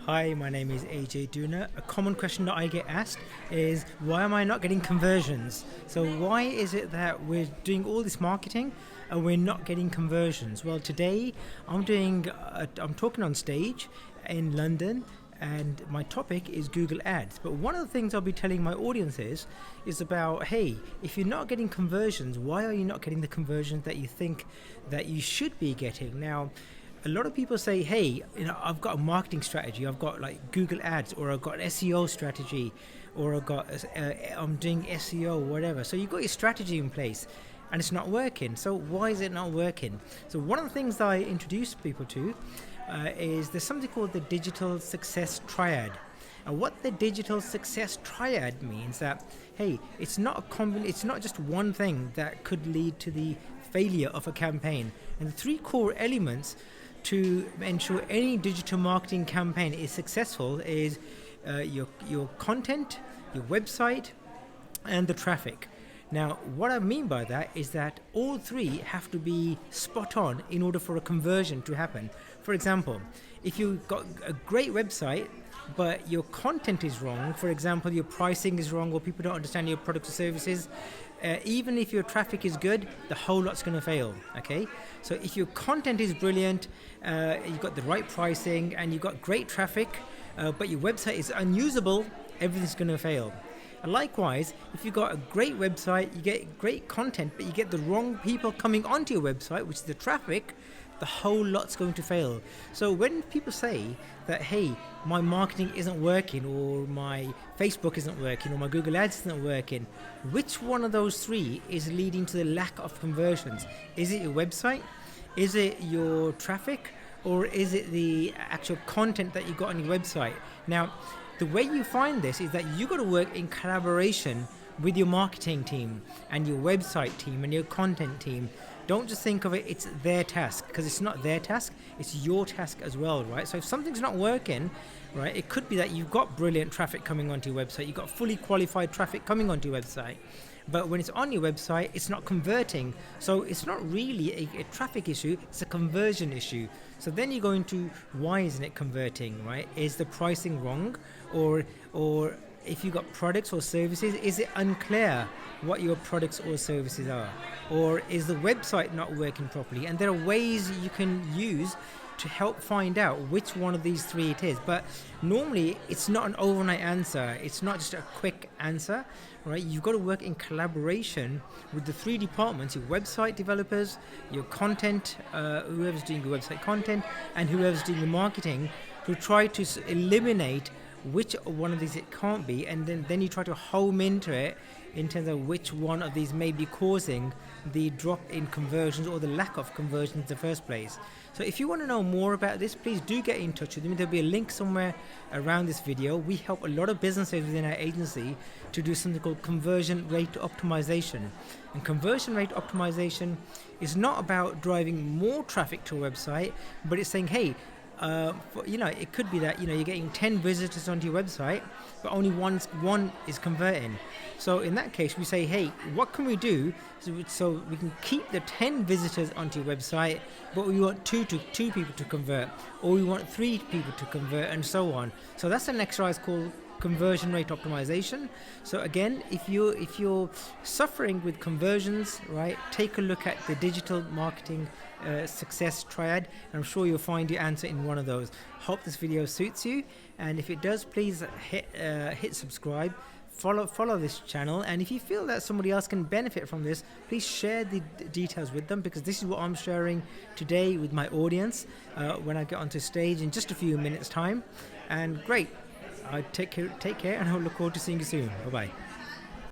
Hi, my name is Ajay Dhunna. A common question that I get asked is, why am I not getting conversions? So why is it that we're doing all this marketing and we're not getting conversions? Well, today I'm talking on stage in London, and my topic is Google Ads. But one of the things I'll be telling my audience is about, hey, if you're not getting conversions, why are you not getting the conversions that you think that you should be getting? Now, a lot of people say, hey, I've got a marketing strategy, I've got like Google Ads, or I've got an SEO strategy, or I'm doing SEO, whatever. So you've got your strategy in place and it's not working. So why is it not working? So one of the things that I introduce people to is there's something called the digital success triad. And what the digital success triad means that, hey, it's not just one thing that could lead to the failure of a campaign. And the three core elements to ensure any digital marketing campaign is successful is your content, your website, and the traffic. Now, what I mean by that is that all three have to be spot on in order for a conversion to happen. For example, if you've got a great website, but your content is wrong, for example, your pricing is wrong, or people don't understand your products or services, even if your traffic is good, the whole lot's going to fail. Okay, so if your content is brilliant, you've got the right pricing, and you've got great traffic, but your website is unusable, everything's going to fail. And likewise, if you've got a great website, you get great content, but you get the wrong people coming onto your website, which is the traffic, the whole lot's going to fail. So when people say that, hey, my marketing isn't working, or my Facebook isn't working, or my Google Ads isn't working, which one of those three is leading to the lack of conversions? Is it your website? Is it your traffic? Or is it the actual content that you got on your website? Now, the way you find this is that you got to work in collaboration with your marketing team and your website team and your content team. Don't just think of it's their task, because it's not their task, it's your task as well, right? So if something's not working, right, it could be that you've got brilliant traffic coming onto your website, you've got fully qualified traffic coming onto your website, but when it's on your website, it's not converting. So it's not really a traffic issue, it's a conversion issue. So then you go into, why isn't it converting, right? Is the pricing wrong? Or if you've got products or services, is it unclear what your products or services are? Or is the website not working properly? And there are ways you can use to help find out which one of these three it is. But normally it's not an overnight answer. It's not just a quick answer, right? You've got to work in collaboration with the three departments: your website developers, your content, whoever's doing your website content, and whoever's doing the marketing, to try to eliminate which one of these it can't be, and then you try to home into it in terms of which one of these may be causing the drop in conversions or the lack of conversions in the first place. So if you want to know more about this, please do get in touch with me. There'll be a link somewhere around this video. We help a lot of businesses within our agency to do something called conversion rate optimization. And conversion rate optimization is not about driving more traffic to a website, but it's saying, hey, it could be that you're getting 10 visitors onto your website, but only one is converting. So in that case, we say, hey, what can we do so we can keep the 10 visitors onto your website, but we want two people to convert, or we want 3 people to convert, and so on. So that's an exercise called conversion rate optimization. So again, if you're suffering with conversions, right, take a look at the digital marketing success triad, and I'm sure you'll find your answer in one of those. Hope this video suits you, and if it does, please hit subscribe. Follow this channel, and if you feel that somebody else can benefit from this, please share the details with them, because this is what I'm sharing today with my audience when I get onto stage in just a few minutes time. And great, take care, and I look forward to seeing you soon. Bye bye.